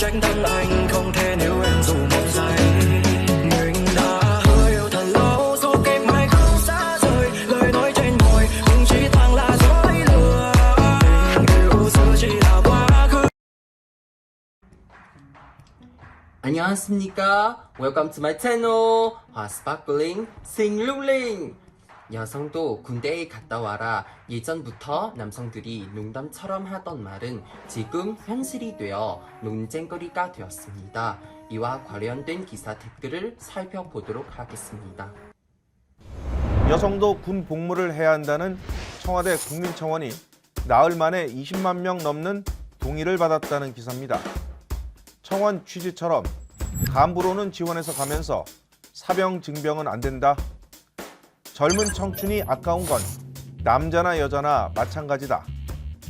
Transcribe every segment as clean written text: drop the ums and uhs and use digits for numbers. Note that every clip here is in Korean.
tránh thân anh không thể níu em dù một giây. Mình đã hứa yêu thật lâu dẫu kịp mai không xa rời, lời nói trên môi cũng chỉ toàn là dối lừa. Tình yêu xưa chỉ là quá khứ. 안녕하십니까? Welcome to my channel. 스파클링 싱룰링. 여성도 군대에 갔다 와라. 예전부터 남성들이 농담처럼 하던 말은 지금 현실이 되어 논쟁거리가 되었습니다. 이와 관련된 기사 댓글을 살펴보도록 하겠습니다. 여성도 군 복무를 해야 한다는 청와대 국민청원이 나흘 만에 20만 명 넘는 동의를 받았다는 기사입니다. 청원 취지처럼 간부로는 지원해서 가면서 사병 증병은 안 된다. 젊은 청춘이 아까운 건 남자나 여자나 마찬가지다.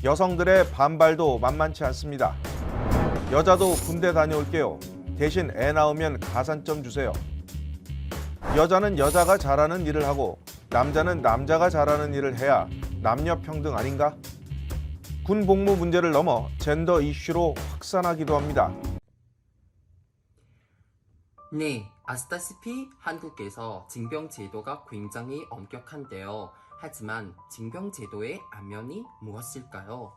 여성들의 반발도 만만치 않습니다. 여자도 군대 다녀올게요. 대신 애 낳으면 가산점 주세요. 여자는 여자가 잘하는 일을 하고 남자는 남자가 잘하는 일을 해야 남녀 평등 아닌가? 군 복무 문제를 넘어 젠더 이슈로 확산하기도 합니다. 네, 아시다시피 한국에서 징병 제도가 굉장히 엄격한데요. 하지만 징병 제도의 안면이 무엇일까요?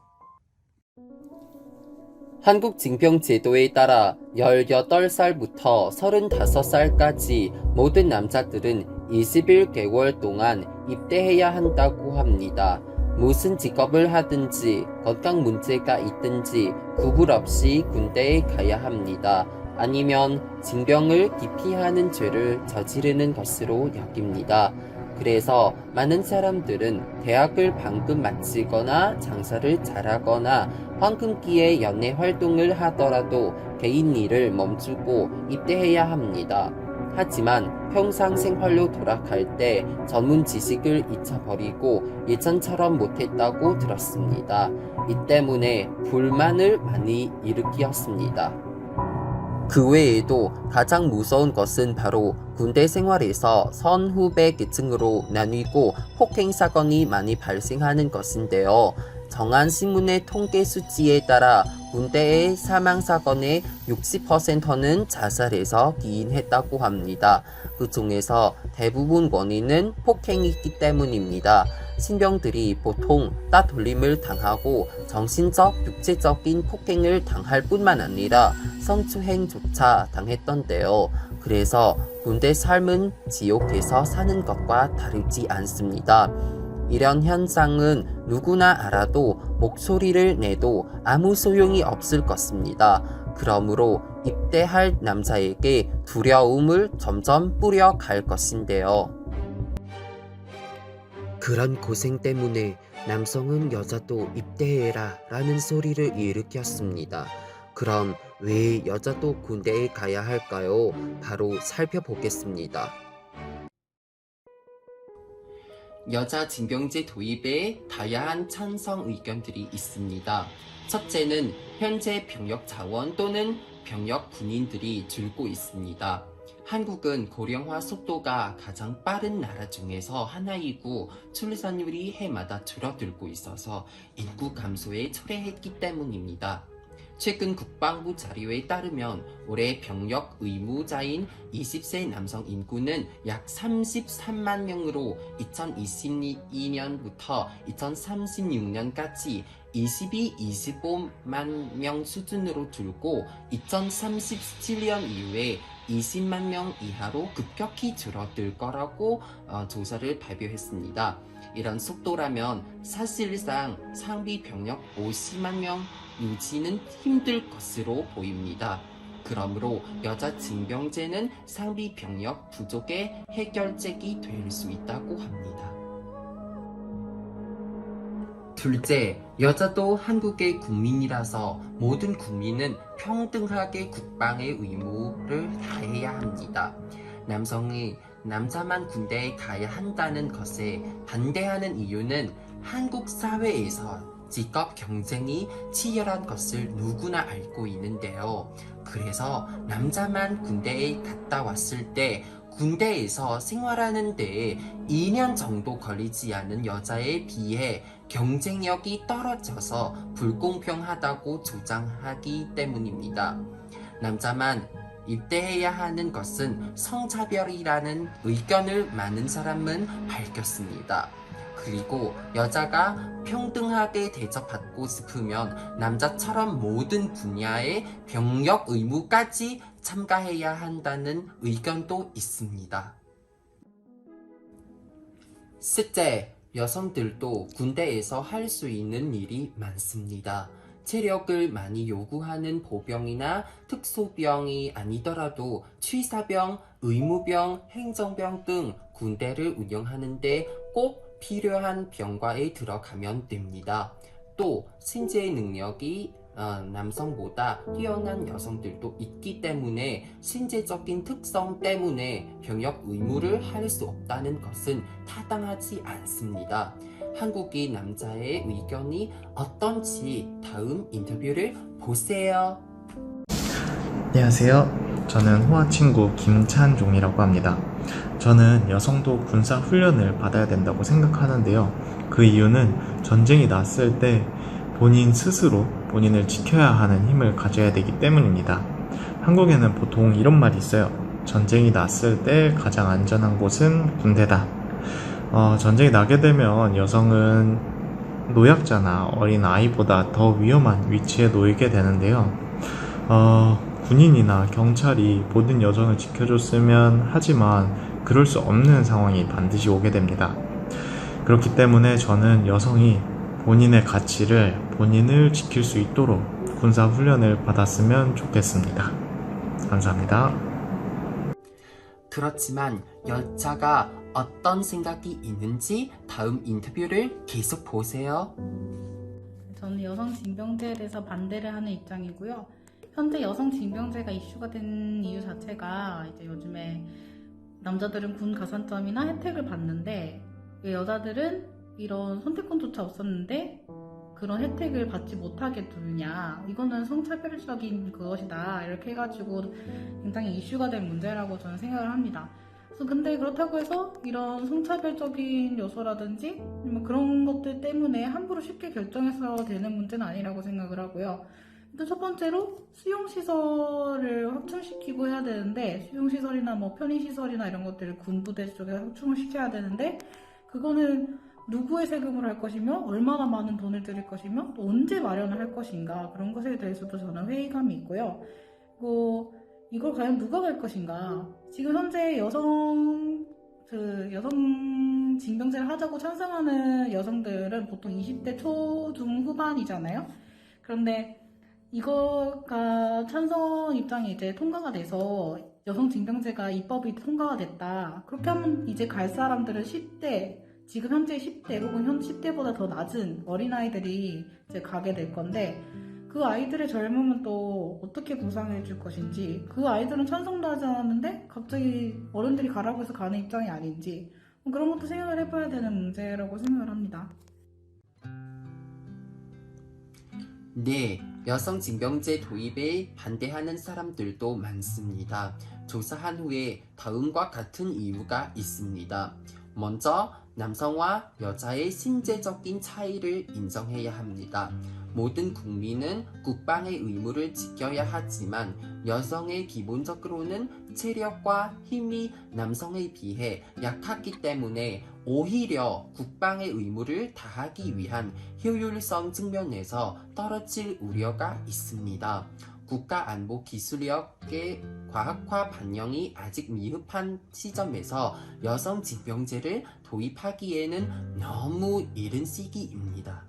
한국 징병 제도에 따라 18살부터 35살까지 모든 남자들은 21개월 동안 입대해야 한다고 합니다. 무슨 직업을 하든지 건강 문제가 있든지 구분 없이 군대에 가야 합니다. 아니면 징병을 기피하는 죄를 저지르는 것으로 여깁니다. 그래서 많은 사람들은 대학을 방금 마치거나 장사를 잘하거나 황금기에 연애 활동을 하더라도 개인 일을 멈추고 입대해야 합니다. 하지만 평상생활로 돌아갈 때 전문 지식을 잊어버리고 예전처럼 못했다고 들었습니다. 이 때문에 불만을 많이 일으켰습니다. 그 외에도 가장 무서운 것은 바로 군대 생활에서 선후배 계층으로 나뉘고 폭행 사건이 많이 발생하는 것인데요. 정한 신문의 통계 수치에 따라 군대의 사망 사건의 60%는 자살에서 기인했다고 합니다. 그 중에서 대부분 원인은 폭행이기 때문입니다. 신병들이 보통 따돌림을 당하고 정신적, 육체적인 폭행을 당할 뿐만 아니라 성추행조차 당했던데요. 그래서 군대 삶은 지옥에서 사는 것과 다르지 않습니다. 이런 현상은 누구나 알아도 목소리를 내도 아무 소용이 없을 것입니다. 그러므로 입대할 남자에게 두려움을 점점 뿌려갈 것인데요. 그런 고생 때문에 남성은 여자도 입대해라 라는 소리를 일으켰습니다. 그럼 왜 여자도 군대에 가야 할까요? 바로 살펴보겠습니다. 여자 징병제 도입에 다양한 찬성 의견들이 있습니다. 첫째는 현재 병역 자원 또는 병역 군인들이 줄고 있습니다. 한국은 고령화 속도가 가장 빠른 나라 중에서 하나이고 출산율이 해마다 줄어들고 있어서 인구 감소에 철회했기 때문입니다. 최근 국방부 자료에 따르면 올해 병역 의무자인 20세 남성 인구는 약 33만 명으로 2022년부터 2036년까지 25만 명 수준으로 줄고 2037년 이후에 20만 명 이하로 급격히 줄어들 거라고 조사를 발표했습니다. 이런 속도라면 사실상 상비 병력 50만 명 유지는 힘들 것으로 보입니다. 그러므로 여자 징병제는 상비 병력 부족의 해결책이 될 수 있다고 합니다. 둘째, 여자도 한국의 국민이라서 모든 국민은 평등하게 국방의 의무를 다해야 합니다. 남성이 남자만 군대에 가야 한다는 것에 반대하는 이유는 한국 사회에서 직업 경쟁이 치열한 것을 누구나 알고 있는데요. 그래서 남자만 군대에 갔다 왔을 때 군대에서 생활하는 데에 2년 정도 걸리지 않은 여자에 비해 경쟁력이 떨어져서 불공평하다고 주장하기 때문입니다. 남자만 입대해야 하는 것은 성차별이라는 의견을 많은 사람은 밝혔습니다. 그리고 여자가 평등하게 대접받고 싶으면 남자처럼 모든 분야의 병역 의무까지 참가해야 한다는 의견도 있습니다. 셋째, 여성들도 군대에서 할 수 있는 일이 많습니다. 체력을 많이 요구하는 보병이나 특수병이 아니더라도 취사병, 의무병, 행정병 등 군대를 운영하는데 꼭 필요한 병과에 들어가면 됩니다. 또 신체 능력이 남성보다 뛰어난 여성들도 있기 때문에 신체적인 특성 때문에 병역 의무를 할 수 없다는 것은 타당하지 않습니다. 한국인 남자의 의견이 어떤지 다음 인터뷰를 보세요. 안녕하세요. 저는 호화친구 김찬종이라고 합니다. 저는 여성도 군사 훈련을 받아야 된다고 생각하는데요. 그 이유는 전쟁이 났을 때 본인 스스로 본인을 지켜야 하는 힘을 가져야 되기 때문입니다. 한국에는 보통 이런 말이 있어요. 전쟁이 났을 때 가장 안전한 곳은 군대다. 전쟁이 나게 되면 여성은 노약자나 어린 아이보다 더 위험한 위치에 놓이게 되는데요. 군인이나 경찰이 모든 여성을 지켜줬으면 하지만 그럴 수 없는 상황이 반드시 오게 됩니다. 그렇기 때문에 저는 여성이 본인의 가치를 본인을 지킬 수 있도록 군사훈련을 받았으면 좋겠습니다. 감사합니다. 그렇지만 여자가 어떤 생각이 있는지 다음 인터뷰를 계속 보세요. 저는 여성 징병제에 대해서 반대를 하는 입장이고요. 현재 여성 징병제가 이슈가 된 이유 자체가 이제 요즘에 남자들은 군 가산점이나 혜택을 받는데 여자들은 이런 선택권조차 없었는데 그런 혜택을 받지 못하게 두느냐, 이거는 성차별적인 그것이다, 이렇게 해가지고 굉장히 이슈가 된 문제라고 저는 생각을 합니다. 그래서 근데 그렇다고 해서 이런 성차별적인 요소라든지 뭐 그런 것들 때문에 함부로 쉽게 결정해서 되는 문제는 아니라고 생각을 하고요. 일단 첫 번째로 수용시설을 확충시키고 해야 되는데, 수용시설이나 뭐 편의시설이나 이런 것들을 군부대 쪽에 확충을 시켜야 되는데, 그거는 누구의 세금으로 할 것이며 얼마나 많은 돈을 들일 것이며 또 언제 마련을 할 것인가, 그런 것에 대해서도 저는 회의감이 있고요. 그리고 이걸 과연 누가 갈 것인가. 지금 현재 여성 징병제를 하자고 찬성하는 여성들은 보통 20대 초중 후반이잖아요. 그런데 이거가 찬성 입장이 이제 통과가 돼서 여성 징병제가 입법이 통과가 됐다. 그렇게 하면 이제 갈 사람들은 10대, 지금 현재 10대 혹은 현 10대보다 더 낮은 어린아이들이 이제 가게 될 건데, 그 아이들의 젊음은 또 어떻게 보상해 줄 것인지, 그 아이들은 찬성도 하지 않았는데 갑자기 어른들이 가라고 해서 가는 입장이 아닌지, 그런 것도 생각을 해봐야 되는 문제라고 생각을 합니다. 네, 여성 징병제 도입에 반대하는 사람들도 많습니다. 조사한 후에 다음과 같은 이유가 있습니다. 먼저, 남성과 여자의 신체적인 차이를 인정해야 합니다. 모든 국민은 국방의 의무를 지켜야 하지만 여성의 기본적으로는 체력과 힘이 남성에 비해 약하기 때문에 오히려 국방의 의무를 다하기 위한 효율성 측면에서 떨어질 우려가 있습니다. 국가안보기술력의 과학화 반영이 아직 미흡한 시점에서 여성 징병제를 도입하기에는 너무 이른 시기입니다.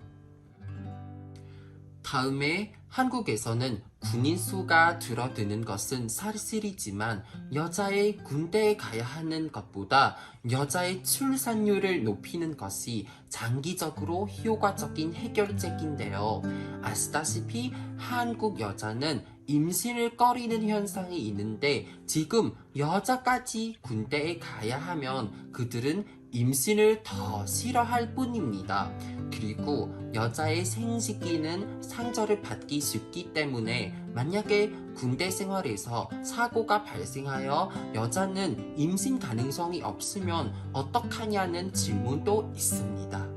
다음에 한국에서는 군인 수가 줄어드는 것은 사실이지만 여자의 군대에 가야 하는 것보다 여자의 출산율을 높이는 것이 장기적으로 효과적인 해결책인데요. 아시다시피 한국 여자는 임신을 꺼리는 현상이 있는데 지금 여자까지 군대에 가야 하면 그들은 임신을 더 싫어할 뿐입니다. 그리고 여자의 생식기는 상처를 받기 쉽기 때문에 만약에 군대 생활에서 사고가 발생하여 여자는 임신 가능성이 없으면 어떡하냐는 질문도 있습니다.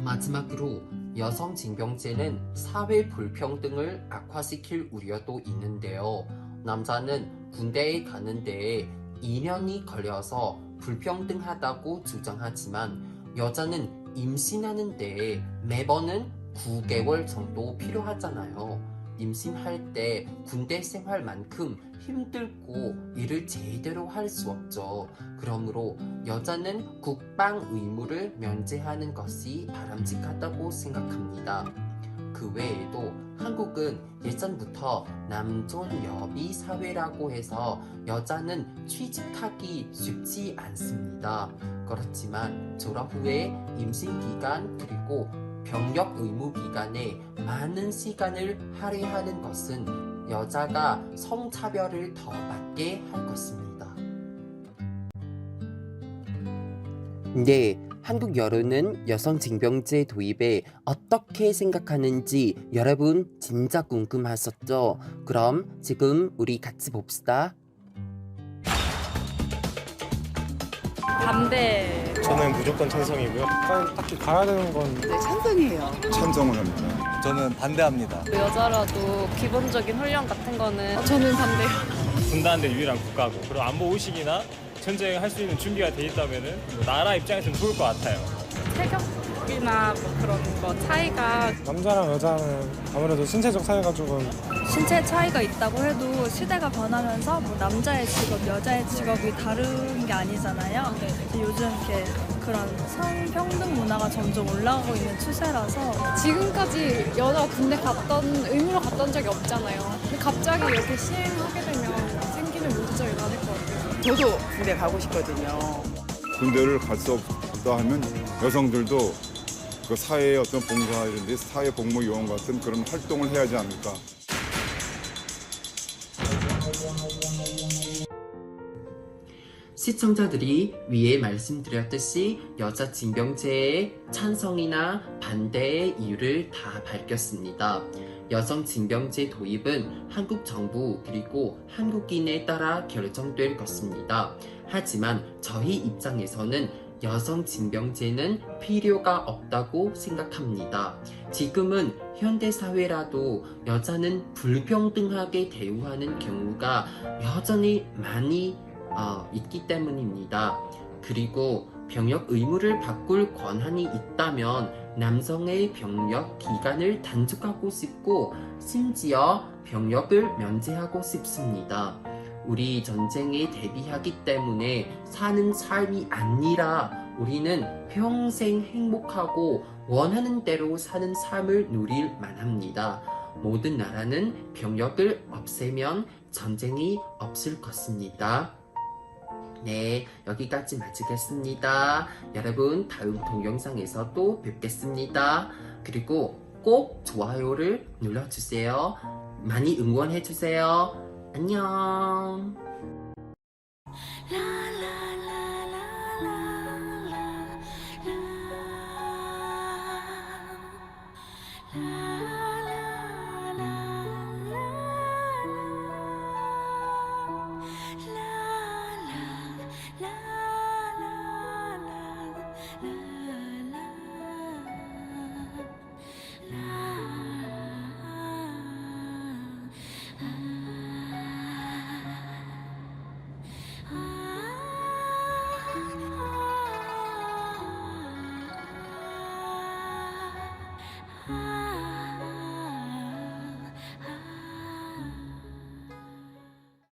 마지막으로 여성 징병제는 사회 불평등을 악화시킬 우려도 있는데요. 남자는 군대에 가는데 2년이 걸려서 불평등하다고 주장하지만 여자는 임신하는데 매번은 9개월 정도 필요하잖아요. 임신할 때 군대 생활만큼 힘들고 일을 제대로 할 수 없죠. 그러므로 여자는 국방 의무를 면제하는 것이 바람직하다고 생각합니다. 그 외에도 한국은 예전부터 남존여비 사회라고 해서 여자는 취직하기 쉽지 않습니다. 그렇지만 졸업 후에 임신 기간 그리고 병역 의무 기간에 많은 시간을 할애하는 것은 여자가 성차별을 더 받게 할 것입니다. 네, 한국 여론은 여성 징병제 도입에 어떻게 생각하는지 여러분 진짜 궁금하셨죠? 그럼 지금 우리 같이 봅시다. 반대. 저는 무조건 찬성이고요. 딱히 가야 되는 건 네, 찬성이에요. 찬성을 합니다. 저는 반대합니다. 여자라도 기본적인 훈련 같은 거는 저는 반대요. 분단대 유일한 국가고 그리고 안보 의식이나 전쟁할 수 있는 준비가 돼 있다면은 나라 입장에서는 좋을 것 같아요. 체격이나 뭐 그런 거 차이가 남자랑 여자는 아무래도 신체적 차이가 조금 신체 차이가 있다고 해도 시대가 변하면서 뭐 남자의 직업, 여자의 직업이 다른 게 아니잖아요. 그래서 요즘 이렇게 그런 성평등 문화가 점점 올라가고 있는 추세라서 지금까지 여자 군대 의무로 갔던 적이 없잖아요. 근데 갑자기 이렇게 시행하게 되면 생기는 문제점이 많을 것 같아요. 저도 군대 가고 싶거든요. 군대를 갈 수 없다 하면 여성들도 그 사회의 어떤 봉사라든지 사회 복무 요원 같은 그런 활동을 해야 하지 않을까. 시청자들이 위에 말씀드렸듯이 여자 징병제의 찬성이나 반대의 이유를 다 밝혔습니다. 여성 징병제 도입은 한국 정부 그리고 한국인에 따라 결정될 것입니다. 하지만 저희 입장에서는 여성 징병제는 필요가 없다고 생각합니다. 지금은 현대사회라도 여자는 불평등하게 대우하는 경우가 여전히 많이 있기 때문입니다. 그리고 병역 의무를 바꿀 권한이 있다면 남성의 병역 기간을 단축하고 싶고 심지어 병역을 면제하고 싶습니다. 우리 전쟁에 대비하기 때문에 사는 삶이 아니라 우리는 평생 행복하고 원하는 대로 사는 삶을 누릴 만합니다. 모든 나라는 병역을 없애면 전쟁이 없을 것입니다. 네, 여기까지 마치겠습니다. 여러분, 다음 동영상에서 또 뵙겠습니다. 그리고 꼭 좋아요를 눌러주세요. 많이 응원해주세요. 안녕.